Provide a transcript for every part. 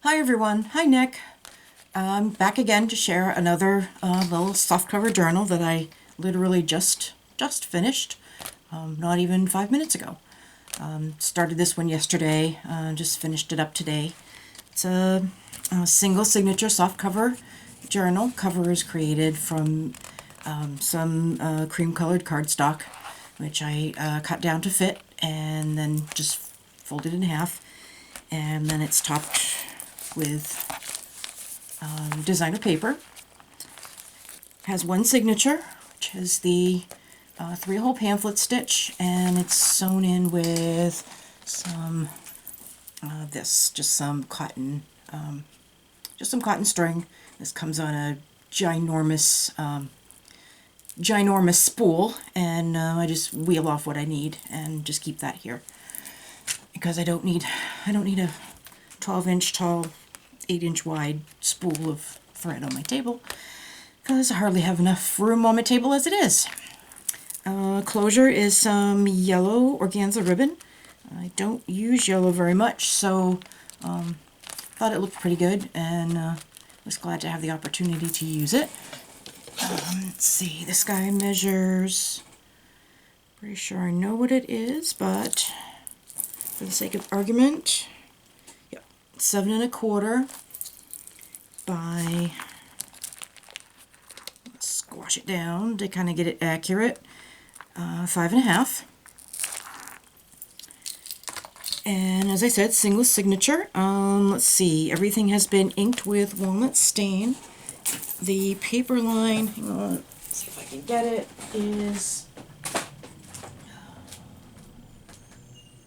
Hi everyone, hi Nick. I'm back again to share another little softcover journal that I literally just finished, not even 5 minutes ago. Started this one yesterday, just finished it up today. It's a single signature softcover journal. Cover is created from some cream colored cardstock, which I cut down to fit and then just folded in half, and then it's topped with designer paper. Has one signature, which is the 3-hole pamphlet stitch, and it's sewn in with some just some cotton string. This comes on a ginormous spool, and I just wheel off what I need and just keep that here because I don't need a 12-inch tall, 8-inch wide spool of thread on my table because I hardly have enough room on my table as it is. Closure is some yellow organza ribbon. I don't use yellow very much, so thought it looked pretty good, and was glad to have the opportunity to use it. Let's see, this guy measures, pretty sure I know what it is, but for the sake of argument, 7 1/4 by, let's squash it down to kind of get it accurate, 5 1/2. And as I said, single signature. Let's see, everything has been inked with walnut stain. The paper line, hang on, let's see if I can get it, is,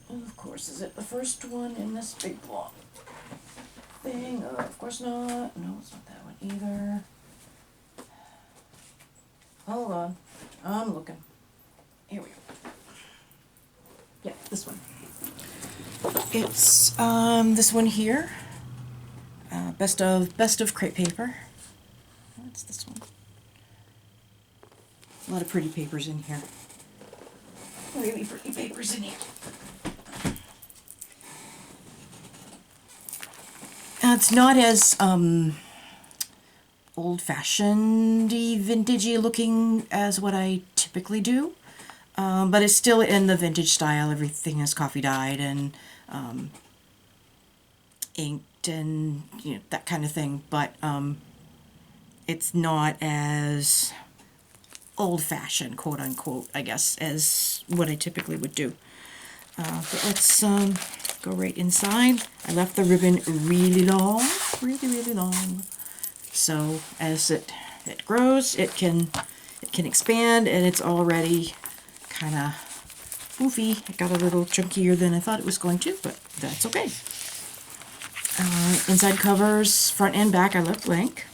of course, is it the first one in this big block thing? Of course not. No, it's not that one either. Hold on, I'm looking. Here we go. Yeah, this one. It's this one here. Best of crepe paper. What's this one? A lot of pretty papers in here. Really pretty papers in here. It's not as old-fashioned-y, vintagey looking as what I typically do, but it's still in the vintage style. Everything is coffee dyed and inked and that kind of thing, but it's not as old-fashioned, quote-unquote, I guess, as what I typically would do. But let's go right inside. I left the ribbon really long, really long. So as it grows, it can expand, and it's already kind of oofy. It got a little chunkier than I thought it was going to, but that's okay. Inside covers, front and back, I left blank.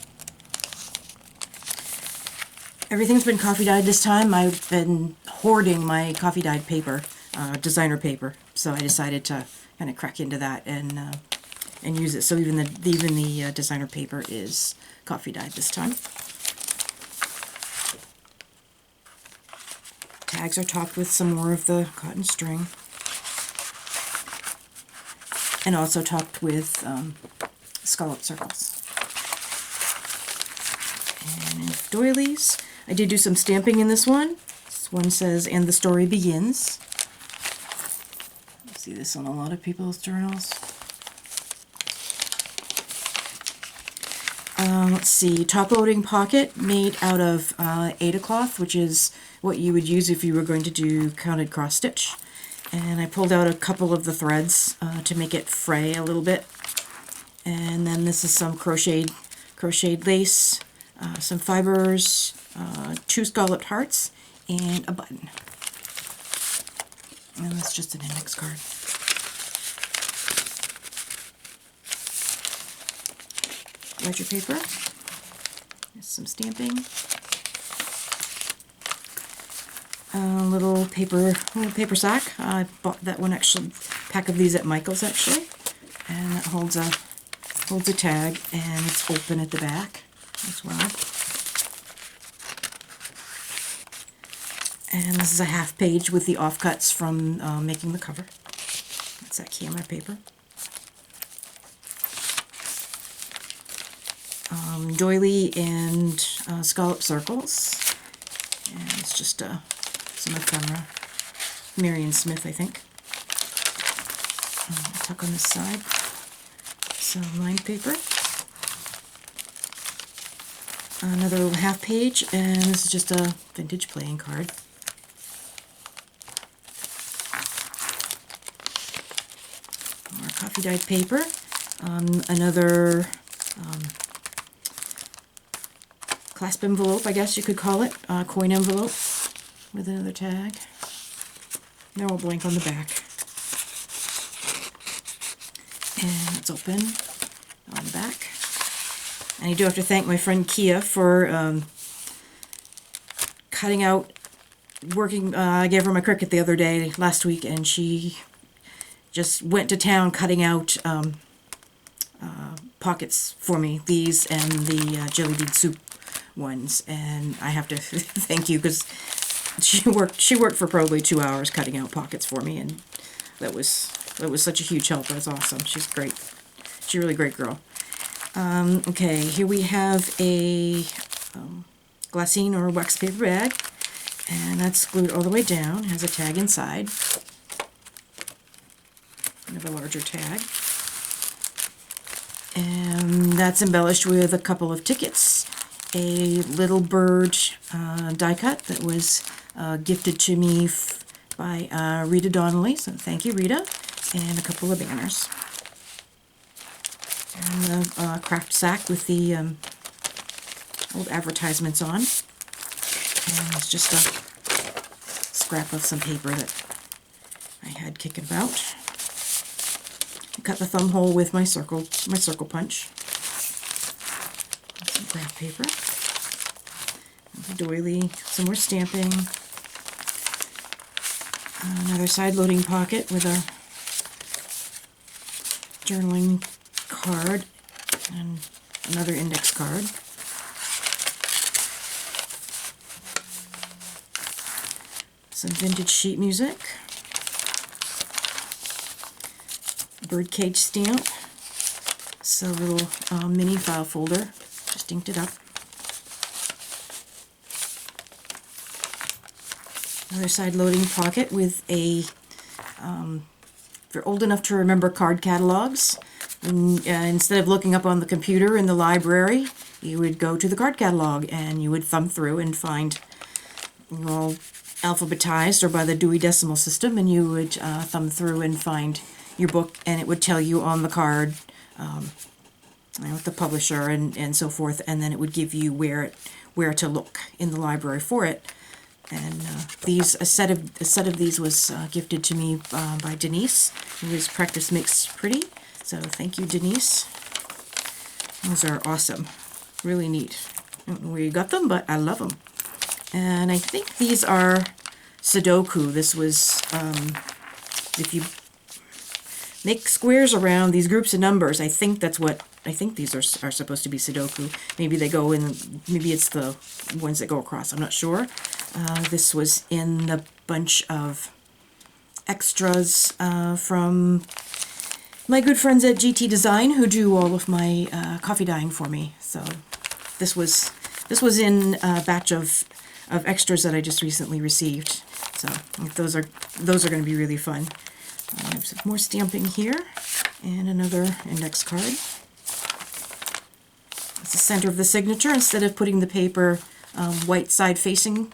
Everything's been coffee dyed this time. I've been hoarding my coffee dyed paper, designer paper, so I decided to kind of crack into that and use it. So even the designer paper is coffee dyed this time. Tags are topped with some more of the cotton string, and also topped with scallop circles. And doilies. I did do some stamping in this one. This one says, "And the story begins." You see this on a lot of people's journals. Let's see, top-loading pocket made out of Aida cloth, which is what you would use if you were going to do counted cross stitch. And I pulled out a couple of the threads to make it fray a little bit. And then this is some crocheted lace, some fibers, 2 scalloped hearts, and a button. And that's just an index card. Ledger paper. There's some stamping. Little paper sack. I bought that one, actually, pack of these at Michael's, actually, and that holds a tag, and it's open at the back as well. And this is a half page with the offcuts from making the cover. That's that camera paper. doily and scallop circles. And it's just some ephemera. Marion Smith, I think. Tuck on this side. Some lined paper. Another little half page, and this is just a vintage playing card. More coffee dyed paper. Another clasp envelope, I guess you could call it, coin envelope with another tag. They're all blank on the back. And it's open on the back. And I do have to thank my friend Kia for cutting out, I gave her my Cricut the other day, last week, and she just went to town cutting out pockets for me, these and the jelly bean soup ones. And I have to thank you, because she worked for probably 2 hours cutting out pockets for me, and that was such a huge help. It was awesome. She's great. She's a really great girl. Okay, here we have a glassine or wax paper bag, and that's glued all the way down. It has a tag inside. Kind of a larger tag. And that's embellished with a couple of tickets, a little bird die cut that was gifted to me by Rita Donnelly, so thank you, Rita, and a couple of banners. And the craft sack with the old advertisements on. And it's just a scrap of some paper that I had kicking about. I cut the thumb hole with my circle punch. Some craft paper. A doily, some more stamping. Another side loading pocket with a journaling card and another index card. Some vintage sheet music. Birdcage stamp. So a little mini file folder. Just inked it up. Another side loading pocket with a, if you're old enough to remember card catalogs, and, instead of looking up on the computer in the library, you would go to the card catalog and you would thumb through and find, all alphabetized or by the Dewey Decimal System, and you would thumb through and find your book, and it would tell you on the card with the publisher and so forth, and then it would give you where to look in the library for it. And a set of these was gifted to me by Denise, who is Practice Makes Pretty. So thank you, Denise. Those are awesome, really neat. I don't know where you got them, but I love them. And I think these are Sudoku. This was if you make squares around these groups of numbers. I think these are supposed to be Sudoku. Maybe they go in. Maybe it's the ones that go across. I'm not sure. This was in the bunch of extras from my good friends at GT Design, who do all of my coffee dyeing for me. So this was in a batch of extras that I just recently received. So those are going to be really fun. I have some more stamping here and another index card. It's the center of the signature. Instead of putting the paper white side facing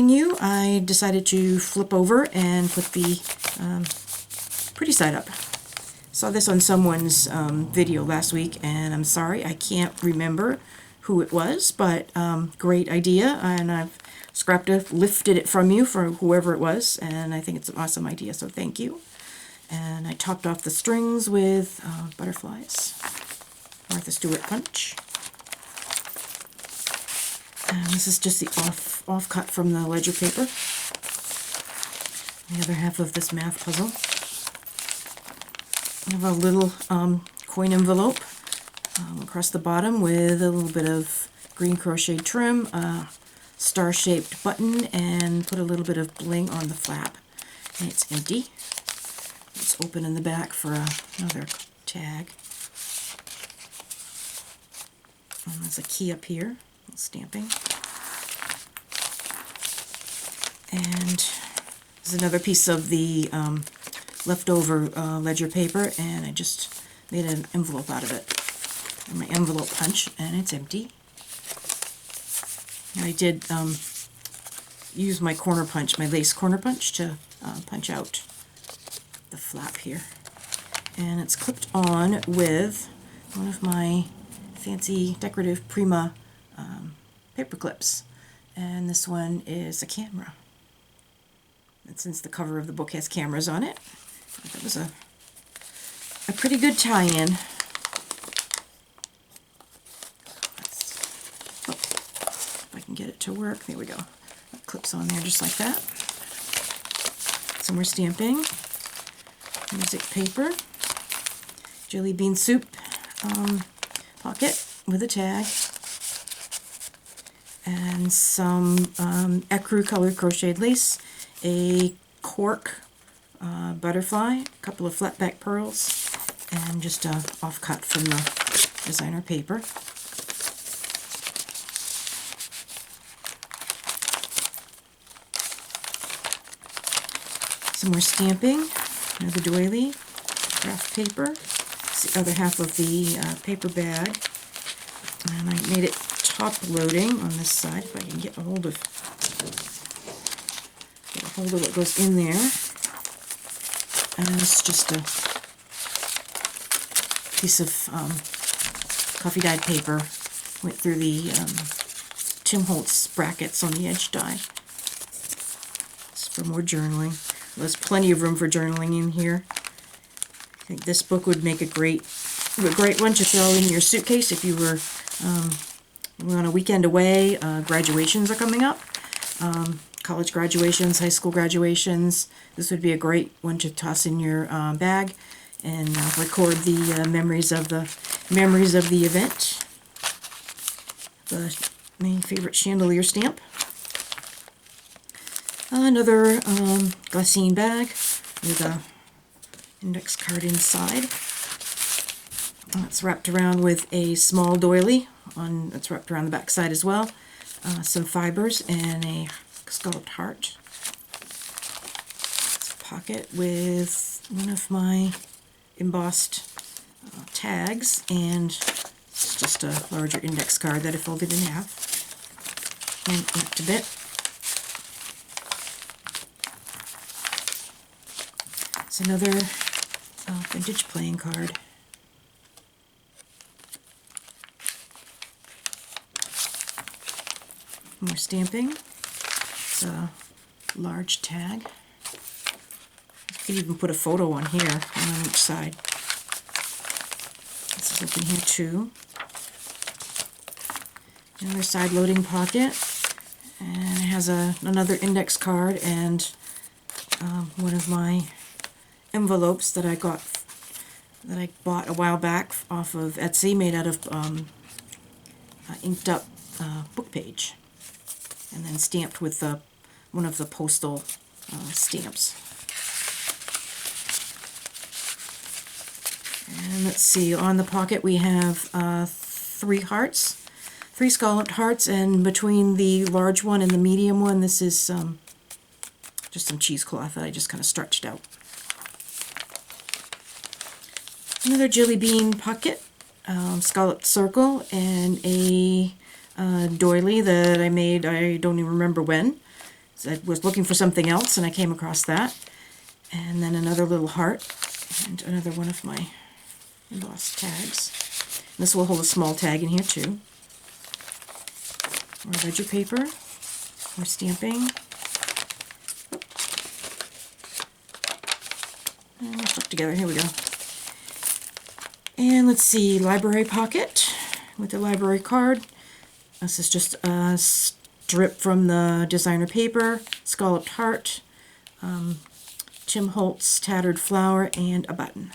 you, I decided to flip over and put the pretty side up. Saw this on someone's video last week, and I'm sorry, I can't remember who it was, but great idea, and I've lifted it from you for whoever it was, and I think it's an awesome idea, so thank you. And I topped off the strings with butterflies. Martha Stewart punch. And this is just the off cut from the ledger paper. The other half of this math puzzle. I have a little coin envelope across the bottom with a little bit of green crochet trim, a star-shaped button, and put a little bit of bling on the flap. And it's empty. It's open in the back for another tag. And there's a key up here, stamping. And there's another piece of the leftover ledger paper, and I just made an envelope out of it. And my envelope punch, and it's empty. And I did use my corner punch, my lace corner punch, to punch out the flap here. And it's clipped on with one of my fancy decorative Prima paper clips. And this one is a camera. And since the cover of the book has cameras on it, that was a pretty good tie-in. If I can get it to work, there we go. It clips on there just like that. Some more stamping, music paper, jelly bean soup pocket with a tag, and some ecru colored crocheted lace, a cork butterfly, a couple of flat back pearls, and just a offcut from the designer paper. Some more stamping, another doily, graph paper. It's the other half of the paper bag. And I made it top loading on this side, if I can get a hold of what goes in there. And it's just a piece of coffee dyed paper. Went through the Tim Holtz brackets on the edge die. It's for more journaling. There's plenty of room for journaling in here. I think this book would make a great one to throw in your suitcase if you were on a weekend away. Graduations are coming up. College graduations, high school graduations. This would be a great one to toss in your bag and record the memories of the event. My favorite chandelier stamp. Another glassine bag with a index card inside. It's wrapped around with a small doily. It's wrapped around the back side as well. Some fibers and a scalloped heart. It's a pocket with one of my embossed tags, and it's just a larger index card that I folded in half and inked a bit. It's another vintage playing card. More stamping. It's a large tag. You could even put a photo on here, one on each side. This is up in here too. Another side loading pocket, and it has another index card and one of my envelopes that I bought a while back off of Etsy, made out of inked up book page, and then stamped with one of the postal stamps. And let's see, on the pocket we have 3 hearts, 3 scalloped hearts, and between the large one and the medium one, this is just some cheesecloth that I just kind of stretched out. Another jelly bean pocket, scalloped circle, and a doily that I made, I don't even remember when. So I was looking for something else and I came across that. And then another little heart, and another one of my embossed tags. And this will hold a small tag in here too. More ledger paper, more stamping. And it's stuck together, here we go. And let's see, library pocket with the library card. This is just a strip from the designer paper, scalloped heart, Tim Holtz tattered flower, and a button.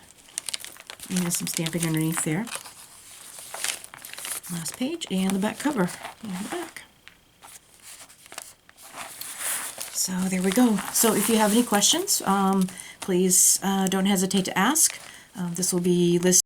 And there's some stamping underneath there. Last page, and the back cover, and the back. So there we go. So if you have any questions, please don't hesitate to ask. This will be listed